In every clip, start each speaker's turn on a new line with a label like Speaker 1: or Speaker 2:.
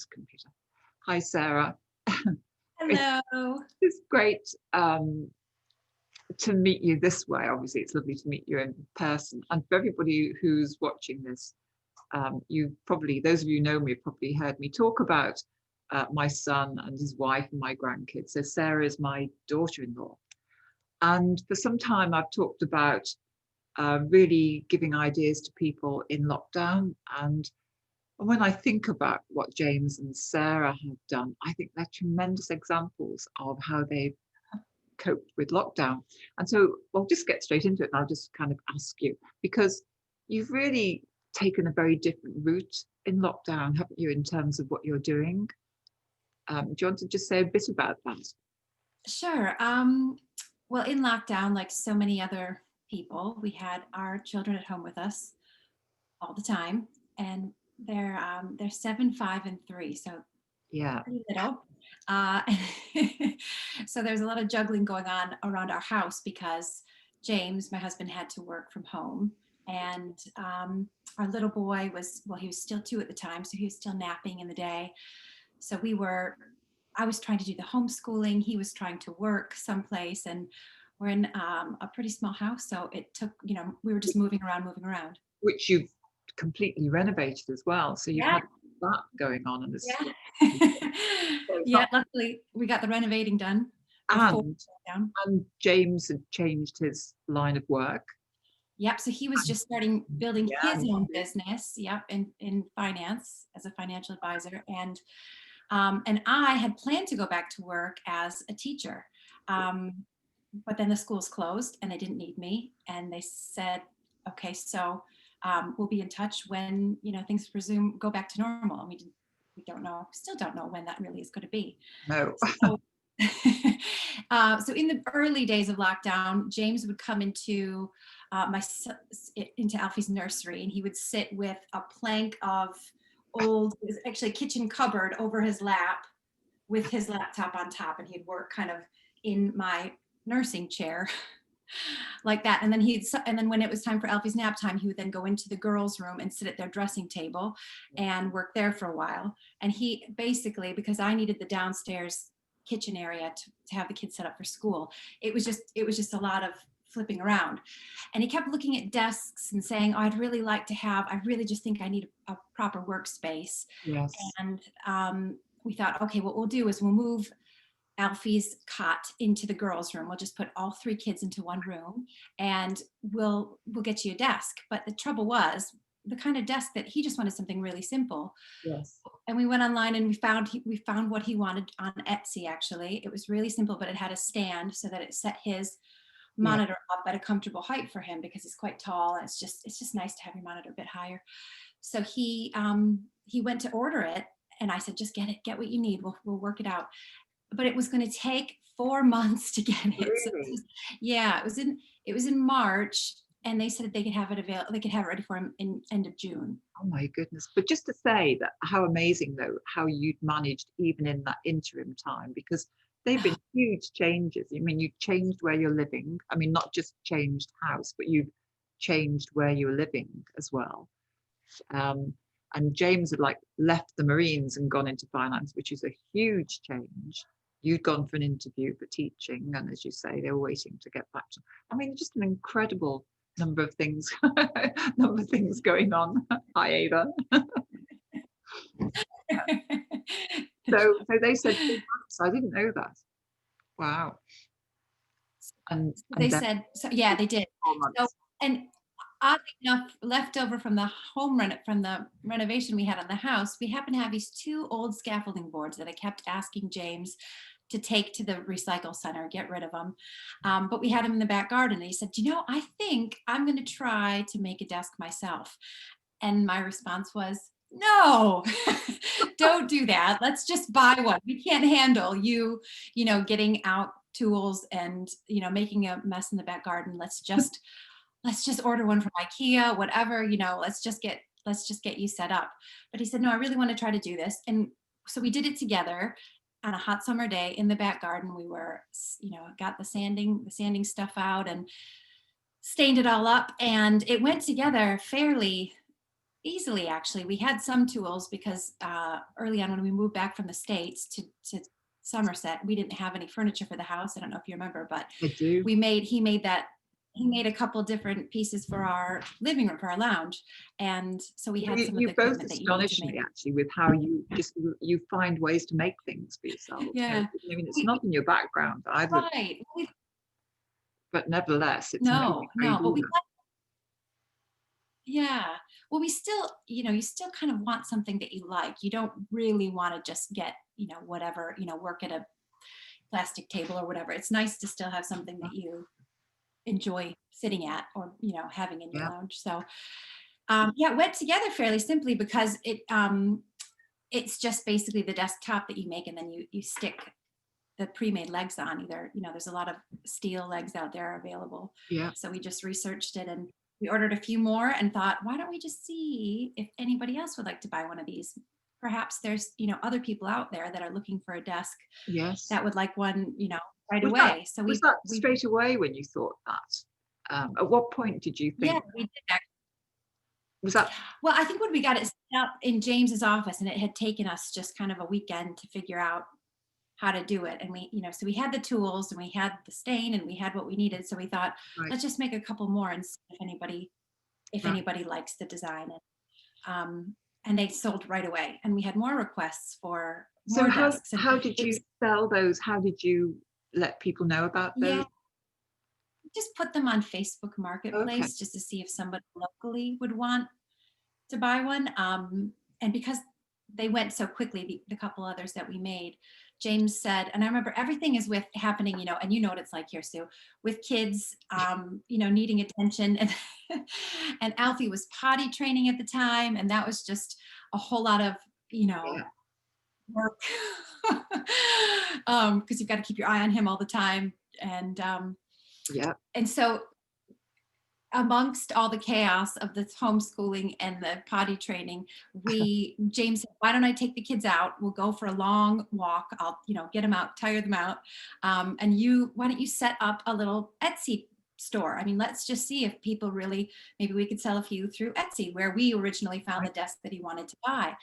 Speaker 1: computer. Hi, Sarah.
Speaker 2: Hello.
Speaker 1: It's great to meet you this way. Obviously, it's lovely to meet you in person. And for everybody who's watching this, you probably, those of you who know me, have probably heard me talk about my son and his wife and my grandkids. So Sarah is my daughter-in-law. And for some time, I've talked about really giving ideas to people in lockdown. And when I think about what James and Sarah have done, I think they're tremendous examples of how they've coped with lockdown. And so I'll just get straight into it, and I'll just kind of ask you, because you've really taken a very different route in lockdown, haven't you, in terms of what you're doing? Do you want to just say a bit about that?
Speaker 2: Sure. Well, in lockdown, like so many other people, we had our children at home with us all the time, and they're 7, 5, and 3, so
Speaker 1: Yeah.
Speaker 2: pretty little. Uh, so there's a lot of juggling going on around our house because James, my husband, had to work from home, and our little boy he was still 2 at the time, so he was still napping in the day. So I was trying to do the homeschooling. He was trying to work someplace, and we're in a pretty small house. So it took, we were just moving around.
Speaker 1: Which you've completely renovated as well. So you've
Speaker 2: Yeah,
Speaker 1: had that going on, and this.
Speaker 2: yeah.
Speaker 1: So it's
Speaker 2: Yeah,
Speaker 1: not,
Speaker 2: luckily we got the renovating done before
Speaker 1: and
Speaker 2: down.
Speaker 1: and James had changed his line of work.
Speaker 2: Yep. So he was just starting building
Speaker 1: Yeah.
Speaker 2: his own business. Yep, in finance as a financial advisor, and I had planned to go back to work as a teacher, but then the schools closed and they didn't need me, and they said, okay, so we'll be in touch when things go back to normal. And we don't know, still don't know when that really is going to be.
Speaker 1: No.
Speaker 2: So, so in the early days of lockdown, James would come into into Alfie's nursery, and he would sit with a plank of old, it was actually a kitchen cupboard over his lap with his laptop on top, and he'd work kind of in my nursing chair like that. And then when it was time for Alfie's nap time, he would then go into the girls' room and sit at their dressing table and work there for a while. And he basically, because I needed the downstairs kitchen area to have the kids set up for school, it was just a lot of flipping around. And he kept looking at desks and saying, oh, I really just think I need a proper workspace.
Speaker 1: Yes.
Speaker 2: And we thought, okay, what we'll do is we'll move Alfie's cot into the girls' room. We'll just put all 3 kids into one room, and we'll get you a desk. But the trouble was, the kind of desk that he just wanted something really simple.
Speaker 1: Yes.
Speaker 2: And we went online and we found what he wanted on Etsy. Actually, it was really simple, but it had a stand so that it set his monitor up at a comfortable height for him, because he's quite tall, and it's just nice to have your monitor a bit higher. So he went to order it, and I said, just get what you need. We'll work it out. But it was going to take 4 months to get it.
Speaker 1: Really?
Speaker 2: So, yeah, it was in March, and they said they could have it available. They could have it ready for him in end of June.
Speaker 1: Oh my goodness. But just to say that, how amazing though, how you'd managed even in that interim time, because they've been huge changes. I mean, you changed where you're living. I mean, not just changed house, but you've changed where you're living as well. And James had left the Marines and gone into finance, which is a huge change. You'd gone for an interview for teaching, and as you say, they were waiting to get back to. I mean, just an incredible number of things, going on. Hi, Ava. So they said 2 months. I didn't know that. Wow. And
Speaker 2: They
Speaker 1: then
Speaker 2: said so. Yeah, they did.
Speaker 1: 4 months.
Speaker 2: So, and oddly enough, left over from the from the renovation we had on the house, we happened to have these 2 old scaffolding boards that I kept asking James to take to the recycle center, get rid of them. But we had them in the back garden, and he said, I think I'm going to try to make a desk myself. And my response was, no, don't do that. Let's just buy one. We can't handle you getting out tools and, making a mess in the back garden. Let's just order one from IKEA, whatever, let's just get you set up. But he said, no, I really want to try to do this. And so we did it together on a hot summer day in the back garden. We were, got the sanding stuff out and stained it all up, and it went together fairly easily, actually. We had some tools because early on when we moved back from the States to Somerset, we didn't have any furniture for the house. I don't know if you remember, but
Speaker 1: I do.
Speaker 2: he made a couple different pieces for our living room, for our lounge. And so we had some of
Speaker 1: You
Speaker 2: the
Speaker 1: both
Speaker 2: equipment that you need to
Speaker 1: astonish
Speaker 2: make.
Speaker 1: me actually with how you find ways to make things for yourselves.
Speaker 2: Yeah.
Speaker 1: I mean, it's
Speaker 2: We,
Speaker 1: not in your background either,
Speaker 2: right.
Speaker 1: but nevertheless, it's amazing
Speaker 2: No,
Speaker 1: how you
Speaker 2: no, but
Speaker 1: do that.
Speaker 2: yeah. Well, we still, you still kind of want something that you like. You don't really want to just get, whatever, work at a plastic table or whatever. It's nice to still have something that you enjoy sitting at or, having in your
Speaker 1: Yeah,
Speaker 2: lounge. So, yeah, it went together fairly simply because it's just basically the desktop that you make, and then you stick the pre-made legs on. Either, there's a lot of steel legs out there available.
Speaker 1: yeah,
Speaker 2: So we just researched it, and we ordered a few more and thought, why don't we just see if anybody else would like to buy one of these? Perhaps there's, other people out there that are looking for a desk
Speaker 1: yes.
Speaker 2: that would like one, right
Speaker 1: Was that
Speaker 2: away. So
Speaker 1: was
Speaker 2: we
Speaker 1: that
Speaker 2: we
Speaker 1: straight away when you thought that? At what point did you
Speaker 2: yeah,
Speaker 1: think
Speaker 2: we did that.
Speaker 1: was that
Speaker 2: Well, I think when we got it set up in James's office, and it had taken us just kind of a weekend to figure out how to do it. And we, so we had the tools and we had the stain and we had what we needed. So we thought,
Speaker 1: right?
Speaker 2: let's just make a couple more and see if
Speaker 1: Right.
Speaker 2: anybody likes the design. And they sold right away. And we had more requests for
Speaker 1: So
Speaker 2: more desks. And
Speaker 1: how did
Speaker 2: it
Speaker 1: you
Speaker 2: was,
Speaker 1: sell those? How did you let people know about those?
Speaker 2: yeah, just put them on Facebook
Speaker 1: Okay,
Speaker 2: Marketplace just to see if somebody locally would want to buy one. And because they went so quickly, the couple others that we made, James said, and I remember everything is with happening, and you know what it's like here, Sue, with kids, needing attention. And, and Alfie was potty training at the time. And that was just a whole lot of,
Speaker 1: yeah,
Speaker 2: work. Because you've got to keep your eye on him all the time.
Speaker 1: yeah.
Speaker 2: And so amongst all the chaos of the homeschooling and the potty training, James said, why don't I take the kids out? We'll go for a long walk. I'll, get them out, tire them out. And why don't you set up a little Etsy store? I mean, let's just see if people really, maybe we could sell a few through Etsy, where we originally found the desk that he wanted to buy.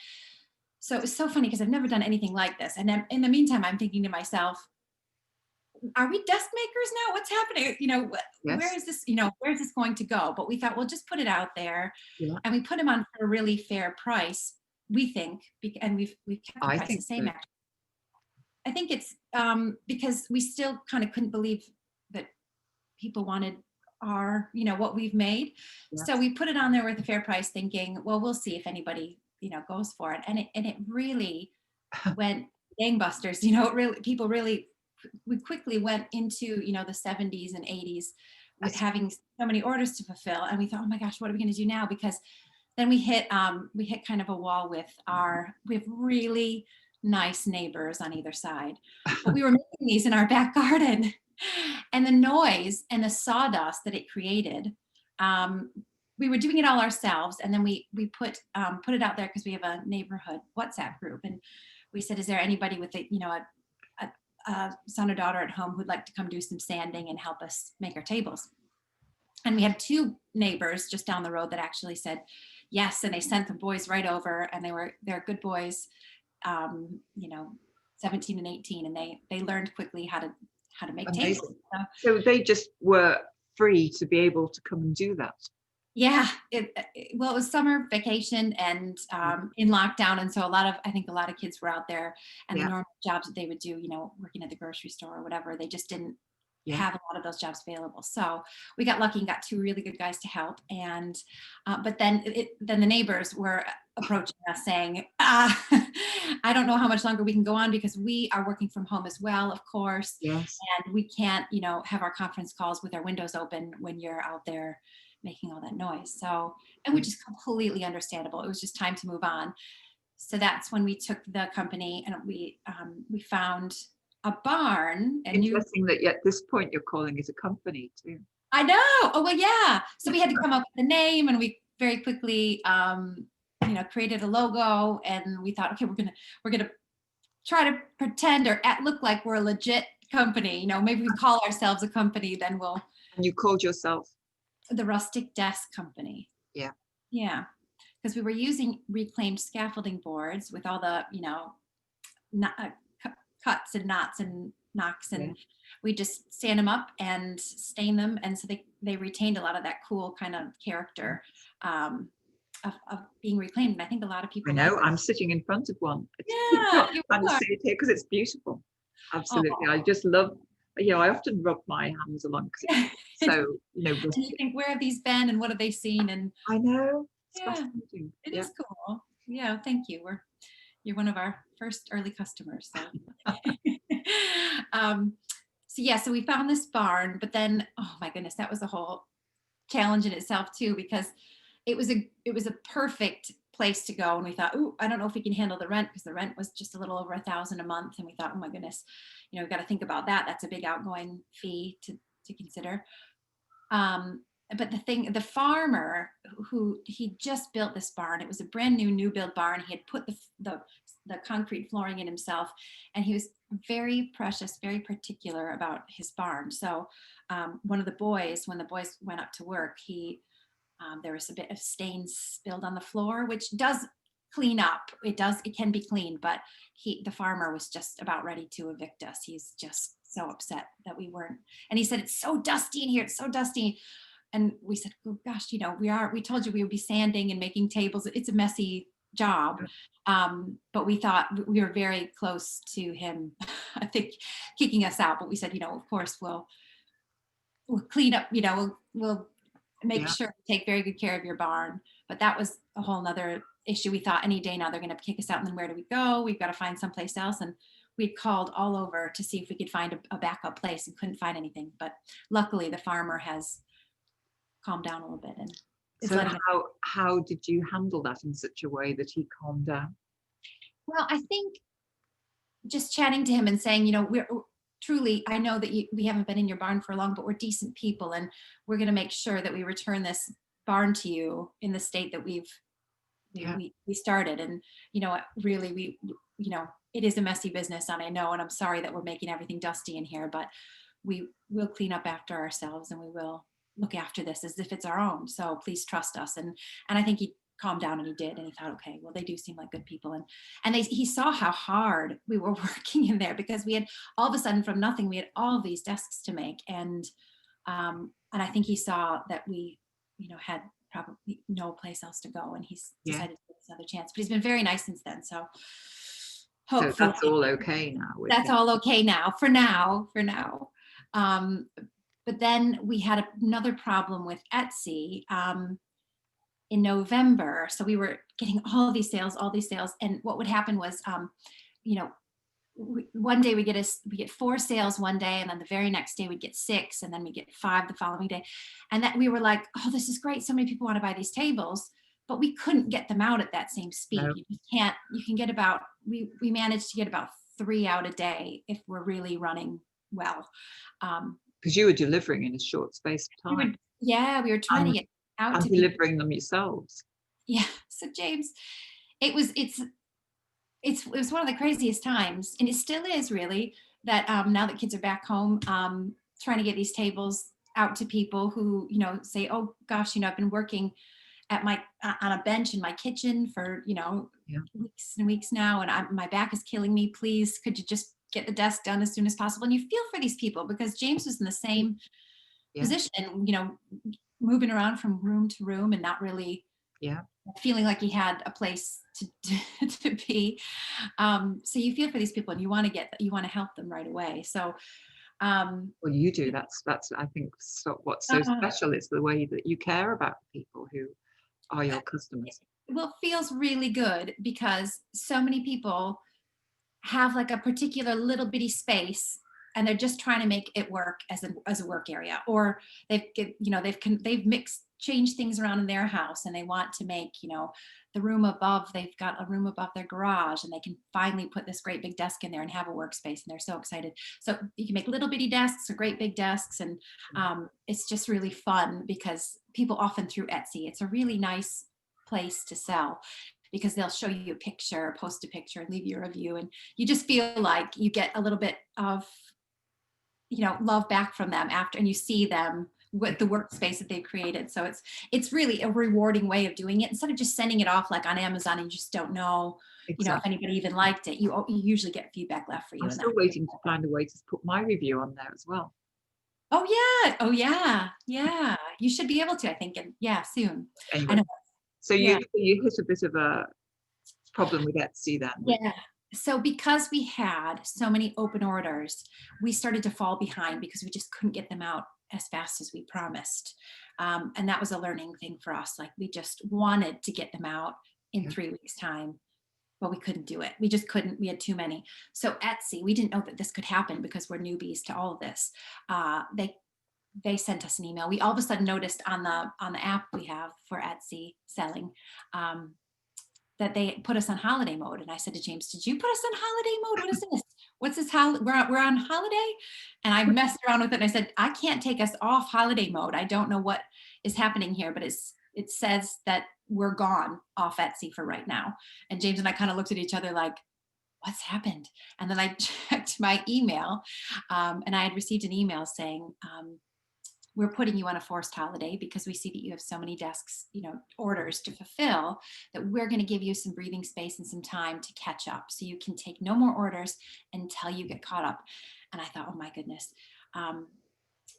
Speaker 2: So it was so funny because I've never done anything like this. And then in the meantime, I'm thinking to myself, are we desk makers now? What's happening? Where
Speaker 1: Yes,
Speaker 2: is this, where's this going to go? But we thought, we'll just put it out there,
Speaker 1: yeah.
Speaker 2: and we put them on for a really fair price, we think, and we've kept the
Speaker 1: I
Speaker 2: price the
Speaker 1: think
Speaker 2: same.
Speaker 1: so.
Speaker 2: Actually, I think it's because we still kind of couldn't believe that people wanted what we've made. So
Speaker 1: Yes.
Speaker 2: we put it on there with a fair price, thinking, well, we'll see if anybody, goes for it. And it really went gangbusters. People really, we quickly went into, the 70s and 80s with
Speaker 1: That's-
Speaker 2: having so many orders to fulfill. And we thought, oh my gosh, what are we going to do now? Because then we hit kind of a wall with we have really nice neighbors on either side, but we were making these in our back garden, and the noise and the sawdust that it created, we were doing it all ourselves. And then we put it out there because we have a neighborhood WhatsApp group, and we said, is there anybody with a son or daughter at home who'd like to come do some sanding and help us make our tables? And we had two neighbors just down the road that actually said yes, and they sent the boys right over, and they're good boys, 17 and 18, and they learned quickly how to make tables.
Speaker 1: Amazing. So they just were free to be able to come and do that.
Speaker 2: Yeah, well, it was summer vacation and in lockdown, and so I think a lot of kids were out there, and the
Speaker 1: Yeah,
Speaker 2: normal jobs that they would do, working at the grocery store or whatever, they just didn't
Speaker 1: yeah.
Speaker 2: have a lot of those jobs available. So we got lucky and got two really good guys to help. And but then the neighbors were approaching us saying, I don't know how much longer we can go on, because we are working from home as well, of course,
Speaker 1: Yes.
Speaker 2: and we can't, have our conference calls with our windows open when you're out there making all that noise. So, and which is completely understandable. It was just time to move on. So that's when we took the company, and we found a barn. And
Speaker 1: Interesting that at this point you're calling it a company too.
Speaker 2: I know. Oh well, yeah. So we had to come up with a name, and we very quickly, created a logo. And we thought, okay, we're gonna try to pretend or look like we're a legit company. Maybe we call ourselves a company, then
Speaker 1: And you called yourself?
Speaker 2: the Rustic Desk Company.
Speaker 1: Yeah.
Speaker 2: Yeah. because we were using reclaimed scaffolding boards with all the, not, cuts and knots and knocks,
Speaker 1: Yeah.
Speaker 2: and we just sand them up and stain them, and so they retained a lot of that cool kind of character of being reclaimed. And I think a lot of
Speaker 1: I
Speaker 2: people like
Speaker 1: know.
Speaker 2: that.
Speaker 1: I'm sitting in front of one. You
Speaker 2: Yeah,
Speaker 1: can't
Speaker 2: you
Speaker 1: kind of
Speaker 2: are.
Speaker 1: see it here because it's beautiful. Absolutely. I
Speaker 2: Oh.
Speaker 1: just love, I often rub my hands along because it's so,
Speaker 2: And you
Speaker 1: rustic.
Speaker 2: think, where have these been and what have they seen? And
Speaker 1: I know. It's
Speaker 2: yeah,
Speaker 1: fascinating.
Speaker 2: it
Speaker 1: Yeah.
Speaker 2: is cool. Yeah, thank you. You're one of our first early customers. So, um, so yeah, so we found this barn, but then, oh my goodness, that was a whole challenge in itself too, because it was a perfect place to go. And we thought, oh, I don't know if we can handle the rent, because the rent was just a little over $1,000 a month. And we thought, oh my goodness, we've got to think about that. That's a big outgoing fee to consider. But the farmer who he just built this barn, it was a brand new build barn. He had put the concrete flooring in himself, and he was very precious, very particular about his barn. So when the boys went up to work, there was a bit of stains spilled on the floor, which does clean up. It can be cleaned, but the farmer was just about ready to evict us. He's just so upset that we weren't. And he said, it's so dusty in here. It's so dusty. And we said, oh gosh, we told you we would be sanding and making tables. It's a messy job. But we thought we were very close to him, I think, kicking us out. But we said, of course, we'll clean up, we'll make
Speaker 1: Yeah.
Speaker 2: sure to take very good care of your barn. But that was a whole nother issue. We thought any day now they're going to kick us out, and then where do we go? We've got to find someplace else. And we'd called all over to see if we could find a backup place, and couldn't find anything. But luckily the farmer has calmed down a little bit, and is
Speaker 1: So
Speaker 2: letting us.
Speaker 1: how did you handle that in such a way that he calmed down?
Speaker 2: Well, I think just chatting to him and saying, we're truly, I know that we haven't been in your barn for long, but we're decent people, and we're going to make sure that we return this barn to you in the state that
Speaker 1: Yeah.
Speaker 2: we started. And really, it is a messy business, and I know, and I'm sorry that we're making everything dusty in here, but we will clean up after ourselves, and we will look after this as if it's our own. So please trust us. And I think he calmed down, and he did. And he thought, okay, well, they do seem like good people. And he saw how hard we were working in there, because we had all of a sudden, from nothing, we had all these desks to make. And I think he saw that we, had probably no place else to go, and he's
Speaker 1: Yeah.
Speaker 2: decided to give us another chance. But he's been very nice since then. So
Speaker 1: So
Speaker 2: hopefully
Speaker 1: that's all okay now with
Speaker 2: that's
Speaker 1: him.
Speaker 2: all okay now, for now. But then we had another problem with Etsy in November. So we were getting all these sales. And what would happen was, one day we get 4 sales one day, and then the very next day we'd get 6, and then we get 5 the following day. And that we were like, oh, this is great. So many people want to buy these tables, but we couldn't get them out at that same speed.
Speaker 1: No.
Speaker 2: You just can't, you can get about, we managed to get about 3 out a day if we're really running well.
Speaker 1: Because you were delivering in a short space of time
Speaker 2: We were trying to
Speaker 1: and,
Speaker 2: get out
Speaker 1: and
Speaker 2: to people.
Speaker 1: delivering them yourselves.
Speaker 2: Yeah. So James, it was one of the craziest times, and it still is, really, that now that kids are back home, trying to get these tables out to people who, say, oh gosh, I've been working at on a bench in my kitchen for, weeks and weeks now, and my back is killing me. Please, could you just get the desk done as soon as possible? And you feel for these people, because James was in the same position, moving around from room to room and not really feeling like he had a place to be. So you feel for these people, and you want to help them right away. So
Speaker 1: Well, you do. That's I think what's so special is the way that you care about people who are your customers.
Speaker 2: Well, it feels really good, because so many people have like a particular little bitty space, and they're just trying to make it work as a work area, or they've changed things around in their house, and they want to make, the room above, they've got a room above their garage, and they can finally put this great big desk in there and have a workspace, and they're so excited. So you can make little bitty desks or great big desks, and it's just really fun, because people often, through Etsy, it's a really nice place to sell, because they'll show you a picture, post a picture, and leave you a review, and you just feel like you get a little bit of love back from them after, and you see them with the workspace that they've created. So it's really a rewarding way of doing it instead of just sending it off like on Amazon and you just don't know, you know, if
Speaker 1: Exactly.
Speaker 2: anybody even liked it. You usually get feedback left for you.
Speaker 1: I'm
Speaker 2: And
Speaker 1: still waiting to find a way to put my review on there as well.
Speaker 2: oh yeah, oh yeah, yeah. You should be able to, I think, and yeah, soon. I
Speaker 1: Anyway,
Speaker 2: know.
Speaker 1: so
Speaker 2: Yeah.
Speaker 1: you hit a bit of a problem with Etsy then.
Speaker 2: Yeah. So because we had so many open orders, we started to fall behind because we just couldn't get them out as fast as we promised. And that was a learning thing for us. Like we just wanted to get them out in
Speaker 1: Yeah.
Speaker 2: 3 weeks' time, but we couldn't do it. We just couldn't. We had too many. So Etsy, we didn't know that this could happen because we're newbies to all of this. They sent us an email. We all of a sudden noticed on the app we have for Etsy selling. That they put us on holiday mode. And I said to James, did you put us on holiday mode? What is this? What's this? We're on holiday? And I messed around with it and I said, I can't take us off holiday mode. I don't know what is happening here, but it says that we're gone off Etsy for right now. And James and I kind of looked at each other like, what's happened? And then I checked my email and I had received an email saying, we're putting you on a forced holiday because we see that you have so many desks, you know, orders to fulfill, that we're going to give you some breathing space and some time to catch up. So you can take no more orders until you get caught up. And I thought, oh my goodness.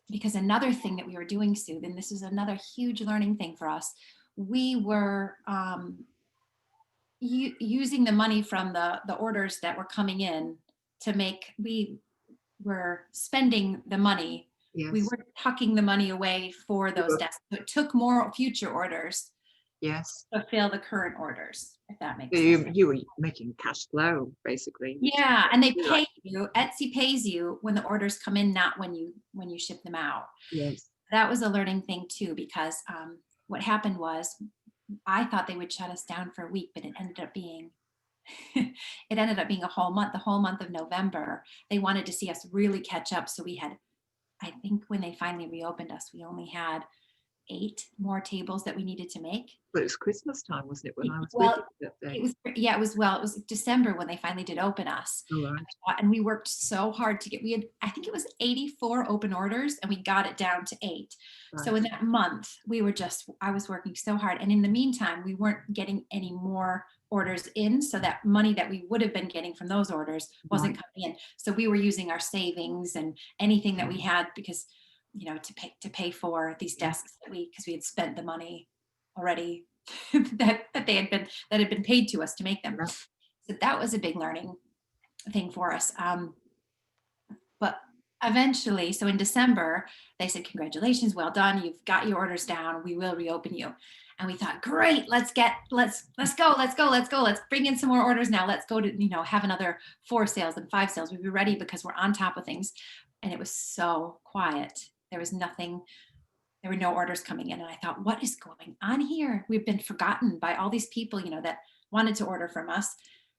Speaker 2: Because another thing that we were doing, Sue, and this is another huge learning thing for us, we were using the money from the orders that were coming in to make, we were spending the money.
Speaker 1: Yes.
Speaker 2: We were tucking the money away for those desks. So it took more future orders
Speaker 1: Yes.
Speaker 2: to fill the current orders, if that makes
Speaker 1: So
Speaker 2: sense.
Speaker 1: you were making cash flow basically.
Speaker 2: Yeah, and they pay you. Etsy pays you when the orders come in, not when you ship them out.
Speaker 1: Yes.
Speaker 2: That was a learning thing too, because what happened was I thought they would shut us down for a week, but it ended up being a whole month, the whole month of November. They wanted to see us really catch up. So we had, I think when they finally reopened us, we only had 8 more tables that we needed to make.
Speaker 1: But it was Christmas time, wasn't it, when I was
Speaker 2: Well,
Speaker 1: with you that day?
Speaker 2: it was December when they finally did open us.
Speaker 1: Oh, right.
Speaker 2: And we worked so hard to get, I think it was 84 open orders and we got it down to 8.
Speaker 1: Right.
Speaker 2: So in that month, I was working so hard. And in the meantime, we weren't getting any more orders in. So that money that we would have been getting from those orders wasn't coming in. So we were using our savings and anything that we had because, you know, to pay for these desks because we had spent the money already that had been paid to us to make them.
Speaker 1: Yeah.
Speaker 2: So that was a big learning thing for us. But eventually, so in December, they said, congratulations, well done. You've got your orders down. We will reopen you. And we thought, great, let's go. Let's bring in some more orders now. Let's go to, you know, have another 4 sales and 5 sales. We'd be ready because we're on top of things. And it was so quiet. There was nothing. There were no orders coming in. And I thought, what is going on here? We've been forgotten by all these people, you know, that wanted to order from us.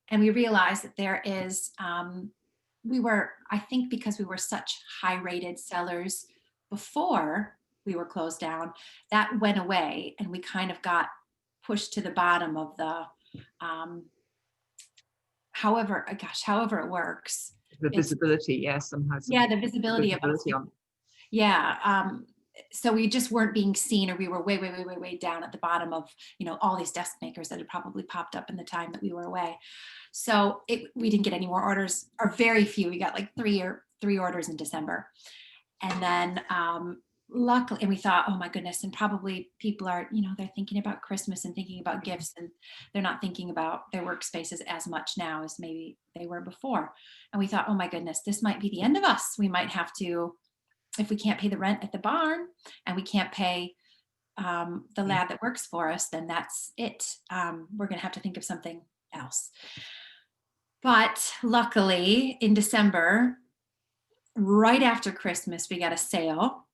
Speaker 2: And we realized that there is, I think because we were such high rated sellers before we were closed down, that went away. And we kind of got pushed to the bottom of the, however it works.
Speaker 1: The visibility, yes, somehow.
Speaker 2: Yeah, the visibility of us. Yeah. So we just weren't being seen, or we were way down at the bottom of, you know, all these desk makers that had probably popped up in the time that we were away. So we didn't get any more orders, or very few. We got like 3 orders in December. And then luckily, and we thought, oh my goodness, and probably people are, you know, they're thinking about Christmas and thinking about gifts, and they're not thinking about their workspaces as much now as maybe they were before. And we thought, oh my goodness, this might be the end of us. We might have to, if we can't pay the rent at the barn and we can't pay the lad that works for us, then that's it. We're going to have to think of something else. But luckily in December, right after Christmas, we got a sale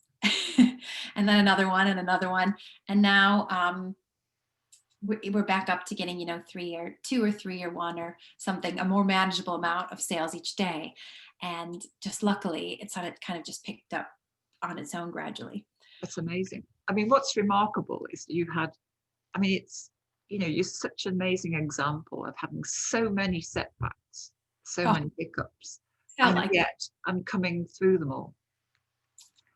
Speaker 2: and then another one and another one. And now we're back up to getting, you know, 2 or 3 or 1 or something, a more manageable amount of sales each day. And just luckily, it's kind of just picked up on its own gradually.
Speaker 1: That's amazing. I mean, what's remarkable is you had, I mean, it's, you know, you're such an amazing example of having so many setbacks, so many hiccups, and yet I'm coming through them all.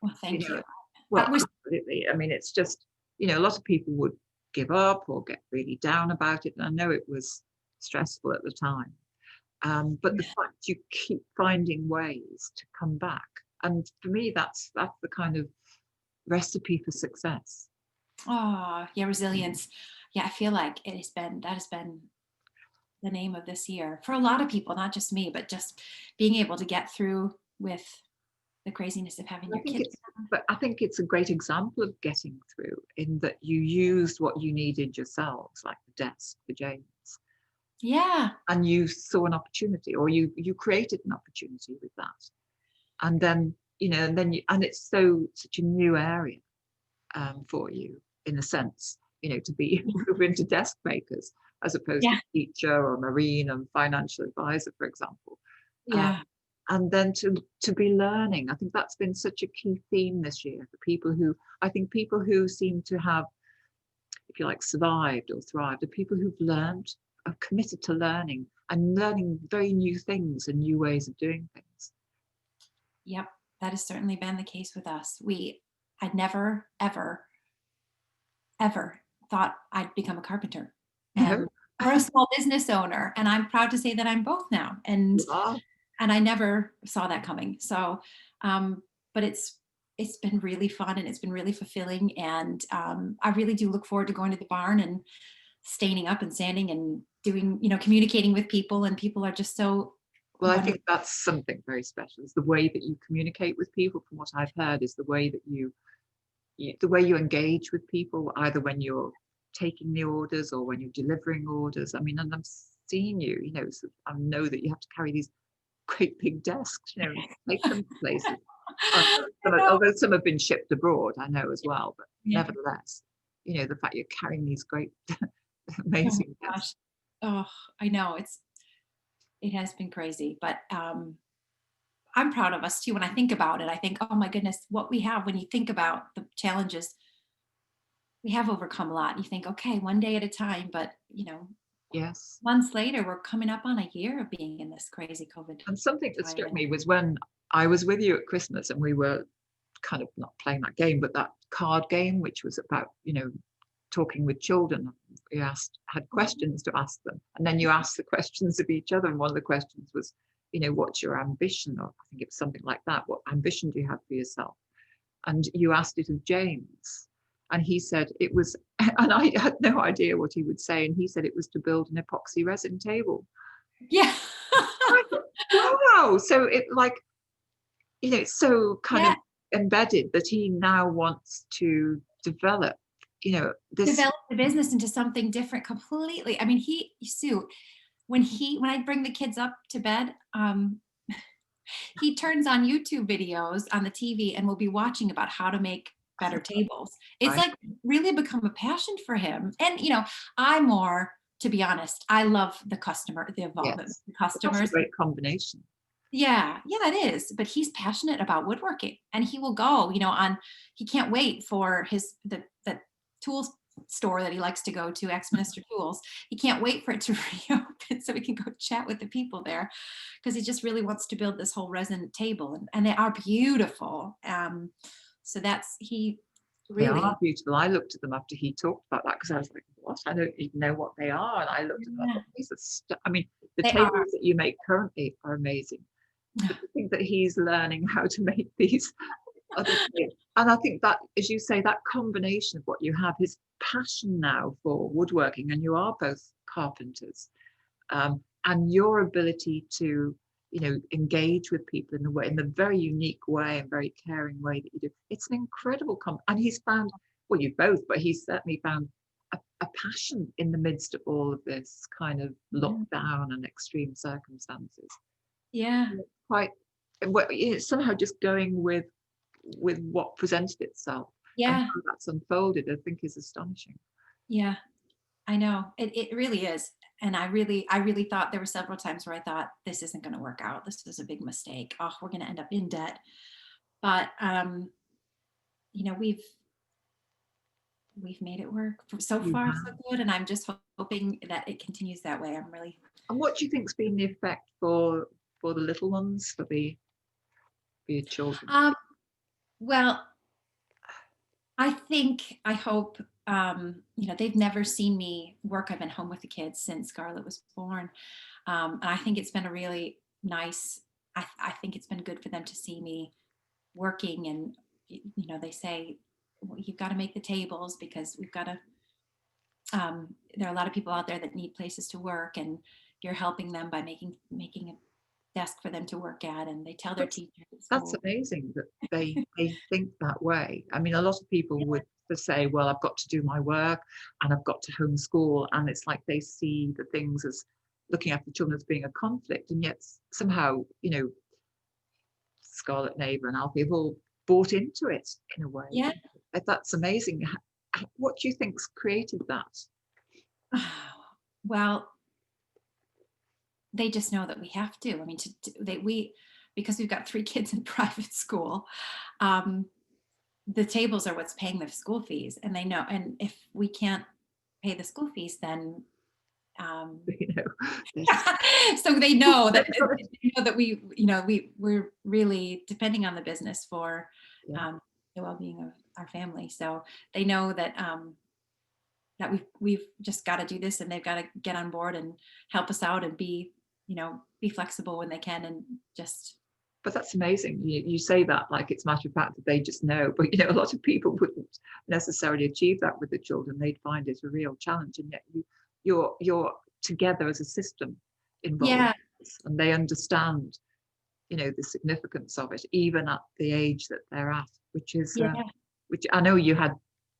Speaker 2: Well, thank you.
Speaker 1: Well,
Speaker 2: we're
Speaker 1: absolutely. I mean, it's just, a lot of people would give up or get really down about it. And I know it was stressful at the time. But the fact you keep finding ways to come back. And for me, that's the kind of recipe for success.
Speaker 2: Oh, yeah, resilience. Yeah, I feel like that has been the name of this year for a lot of people, not just me, but just being able to get through with the craziness of having
Speaker 1: I
Speaker 2: your
Speaker 1: think
Speaker 2: kids.
Speaker 1: I think it's a great example of getting through in that you used what you needed yourselves, like the desk for James,
Speaker 2: Yeah,
Speaker 1: and you saw an opportunity, or you created an opportunity with that. And then, and it's such a new area for you, in a sense, to be move into desk makers as opposed to
Speaker 2: yeah,
Speaker 1: teacher or marine and financial advisor, for example.
Speaker 2: yeah,
Speaker 1: And then to be learning. I think that's been such a key theme this year for people who seem to have, if you like, survived or thrived, are people who've learned, are committed to learning and learning very new things and new ways of doing things.
Speaker 2: yep. That has certainly been the case with us. I'd never, ever, ever thought I'd become a carpenter
Speaker 1: No,
Speaker 2: and or a small business owner. And I'm proud to say that I'm both now.
Speaker 1: you are.
Speaker 2: And I never saw that coming. So, but it's been really fun and it's been really fulfilling. And I really do look forward to going to the barn and staining up and sanding and doing, communicating with people. And people are just so
Speaker 1: Well, I
Speaker 2: wonderful.
Speaker 1: think that's something very special. Is the way that you communicate with people. From what I've heard, is the way that the way you engage with people, either when you're taking the orders or when you're delivering orders. I mean, and I've seen you, so I know that you have to carry these great big desks, take them to places. Uh,
Speaker 2: I know.
Speaker 1: Although some have been shipped abroad, I know as well, but
Speaker 2: Yeah.
Speaker 1: nevertheless, the fact you're carrying these great,
Speaker 2: Oh
Speaker 1: amazing
Speaker 2: my
Speaker 1: desks.
Speaker 2: gosh. Oh, I know. It has been crazy, but I'm proud of us too. When I think about it, I think, oh my goodness, what we have when you think about the challenges, we have overcome a lot. You think, okay, one day at a time, but
Speaker 1: Yes.
Speaker 2: months later, we're coming up on a year of being in this crazy COVID
Speaker 1: And something that
Speaker 2: time.
Speaker 1: struck
Speaker 2: And
Speaker 1: me was when I was with you at Christmas and we were kind of not playing that game, but that card game, which was about, talking with children. You had questions to ask them, and then you asked the questions of each other. And one of the questions was, what's your ambition? Or I think it was something like that. What ambition do you have for yourself? And you asked it of James. And he said it was, and I had no idea what he would say. And he said it was to build an epoxy resin table.
Speaker 2: yeah.
Speaker 1: I thought, wow. So it's so kind
Speaker 2: Yeah.
Speaker 1: of embedded that he now wants to develop, this.
Speaker 2: Develop the business into something different completely. I mean, Sue, when I bring the kids up to bed, he turns on YouTube videos on the TV and will be watching about how to make better tables. It's
Speaker 1: Right.
Speaker 2: like really become a passion for him. And I more, to be honest, I love the involvement with
Speaker 1: Yes.
Speaker 2: the
Speaker 1: But that's a
Speaker 2: customers.
Speaker 1: great combination.
Speaker 2: Yeah, yeah, that is. But he's passionate about woodworking, and he will go, he can't wait for the tools store that he likes to go to, Exminister Tools. He can't wait for it to reopen so we can go chat with the people there, because he just really wants to build this whole resin table, and they are beautiful. So he
Speaker 1: They
Speaker 2: really,
Speaker 1: are beautiful. I looked at them after he talked about that because I was like, what? I don't even know what they are. And I looked at them, I
Speaker 2: yeah,
Speaker 1: thought, these are I mean, the
Speaker 2: they are.
Speaker 1: tables that you make currently are amazing. But to think that he's learning how to make these other things. And I think that, as you say, that combination of what you have, his passion now for woodworking, and you are both carpenters, and your ability to, engage with people in the very unique way and very caring way that you do. It's an incredible and he's found, well, you both, but he's certainly found a passion in the midst of all of this kind of lockdown and extreme circumstances.
Speaker 2: Yeah,
Speaker 1: Quite, well, somehow just going with what presented itself, and
Speaker 2: yeah,
Speaker 1: how that's unfolded, I think is astonishing.
Speaker 2: yeah. I know it really is. And I really thought there were several times where I thought this isn't going to work out. This is a big mistake. Oh, we're going to end up in debt. But we've made it work. So
Speaker 1: You
Speaker 2: far, so
Speaker 1: have.
Speaker 2: good. And I'm just hoping that it continues that way. I'm really
Speaker 1: And what do you think's been the effect for the little ones, for your children?
Speaker 2: um well, I hope, they've never seen me work. I've been home with the kids since Scarlett was born. And I think it's been a really nice, I think it's been good for them to see me working. And, they say, well, you've got to make the tables because we've got to, there are a lot of people out there that need places to work, and you're helping them by making a desk for them to work at. And they tell their
Speaker 1: That's
Speaker 2: teachers at
Speaker 1: that's
Speaker 2: school.
Speaker 1: amazing that they think that way. I mean, a lot of people would just say, well, I've got to do my work and I've got to homeschool, and it's like they see the things as looking after children as being a conflict, and yet somehow, Scarlett and Ava and Alfie have all bought into it in a way.
Speaker 2: Yeah.
Speaker 1: That's amazing. What do you think's created that?
Speaker 2: Well, they just know that we have to. I mean, because we've got 3 kids in private school, um, the tables are what's paying the school fees, and they know. And if we can't pay the school fees, then
Speaker 1: You know, there's-
Speaker 2: so they know that we're really depending on the business for
Speaker 1: yeah.
Speaker 2: the well-being of our family. So they know that that we've just got to do this, and they've got to get on board and help us out and be flexible when they can, and just
Speaker 1: But that's amazing. You say that like it's matter of fact that they just know, but a lot of people wouldn't necessarily achieve that with the children. They'd find it a real challenge, and yet you're together as a system involved,
Speaker 2: yeah,
Speaker 1: and they understand, the significance of it, even at the age that they're at,
Speaker 2: yeah.
Speaker 1: which I know you had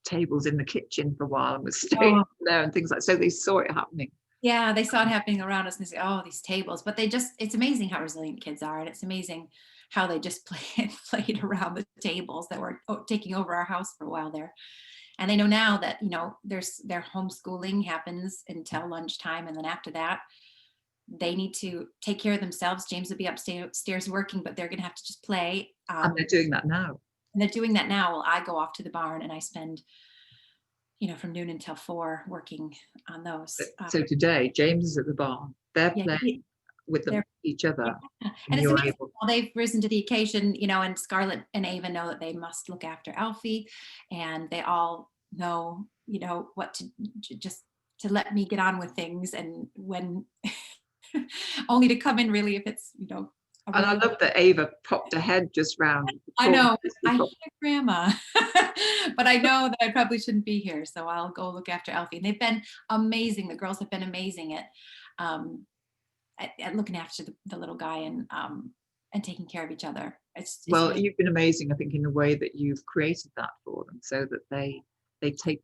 Speaker 1: tables in the kitchen for a while and was staying
Speaker 2: Oh,
Speaker 1: there and things like. So they saw it happening.
Speaker 2: yeah, they saw it happening around us and they say, "Oh, these tables." But it's amazing how resilient kids are. And it's amazing how they just played around the tables that were taking over our house for a while there. And they know now that, their homeschooling happens until lunchtime. And then after that, they need to take care of themselves. James will be upstairs working, but they're going to have to just play.
Speaker 1: And they're doing that now.
Speaker 2: And they're doing that now. Well, I go off to the barn and I spend, from noon until 4 working on those.
Speaker 1: So today, James is at the barn. They're
Speaker 2: Yeah,
Speaker 1: playing with
Speaker 2: they're
Speaker 1: each other,
Speaker 2: Yeah. And
Speaker 1: and
Speaker 2: it's
Speaker 1: you're
Speaker 2: amazing
Speaker 1: able.
Speaker 2: how they've risen to the occasion, and Scarlett and Ava know that they must look after Alfie, and they all know, what just to let me get on with things, and when only to come in really if it's, a
Speaker 1: And I
Speaker 2: really,
Speaker 1: love that Ava popped her head just round the
Speaker 2: I
Speaker 1: corner.
Speaker 2: know, I hear grandma, but I know that I probably shouldn't be here, so I'll go look after Alfie. And they've been amazing. The girls have been amazing um, at looking after the little guy, and taking care of each other. It's
Speaker 1: Well,
Speaker 2: really,
Speaker 1: you've been amazing, I think, in the way that you've created that for them, so that they take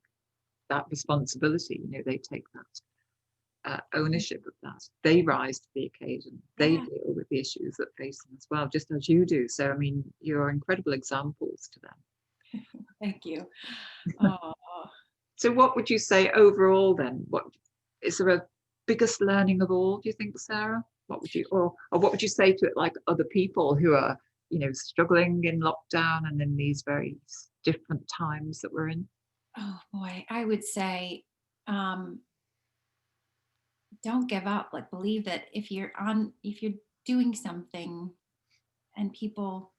Speaker 1: that responsibility. They take that ownership of that. They rise to the occasion. They
Speaker 2: yeah.
Speaker 1: deal with the issues that face them as well, just as you do. So, I mean, you're incredible examples to them.
Speaker 2: Thank you. Oh,
Speaker 1: So, what would you say overall then? What is there a biggest learning of all? Do you think, Sarah? What would you, or what would you say to it, like other people who are, struggling in lockdown and in these very different times that we're in?
Speaker 2: oh boy, I would say, um, don't give up. Like, believe that if you're doing something, and people,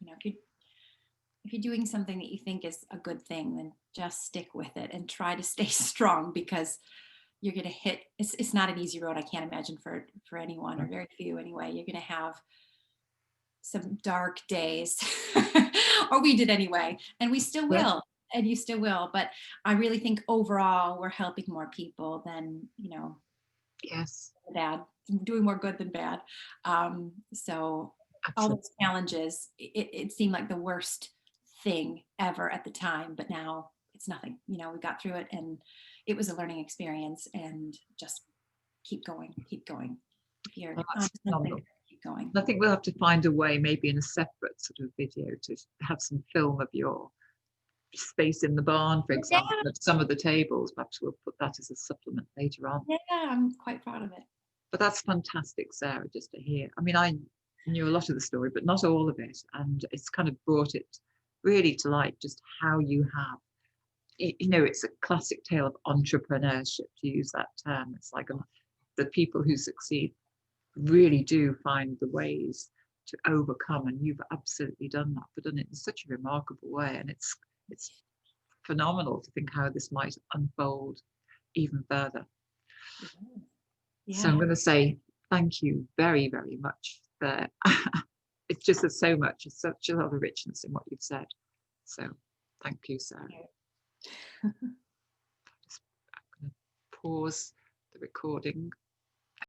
Speaker 2: if you're doing something that you think is a good thing, then just stick with it and try to stay strong, because you're going to hit, it's not an easy road. I can't imagine for anyone, or very few anyway. You're going to have some dark days, or we did anyway, and we still
Speaker 1: Yeah.
Speaker 2: will, and you still will. But I really think overall we're helping more people than,
Speaker 1: Yes,
Speaker 2: bad, doing more good than bad. So all
Speaker 1: absolutely.
Speaker 2: those challenges, it seemed like the worst thing ever at the time, but now it's nothing. We got through it, and it was a learning experience, and just keep going, keep going. If you're
Speaker 1: Well,
Speaker 2: on
Speaker 1: that's
Speaker 2: something,
Speaker 1: phenomenal.
Speaker 2: keep going.
Speaker 1: I think we'll have to find a way, maybe in a separate sort of video, to have some film of your space in the barn, for
Speaker 2: Yeah,
Speaker 1: example, at some of the tables. Perhaps we'll put that as a supplement later on.
Speaker 2: yeah, I'm quite proud of it.
Speaker 1: But that's fantastic, Sarah, just to hear. I mean, I knew a lot of the story, but not all of it. And it's kind of brought it really to light just how you have, it's a classic tale of entrepreneurship, to use that term. It's like the people who succeed really do find the ways to overcome. And you've absolutely done that, but done it in such a remarkable way. And it's phenomenal to think how this might unfold even further. So I'm going to say thank you very, very much there. It's just there's so much, there's such a lot of richness in what you've said. So thank you, Sarah. I'm going to pause the recording.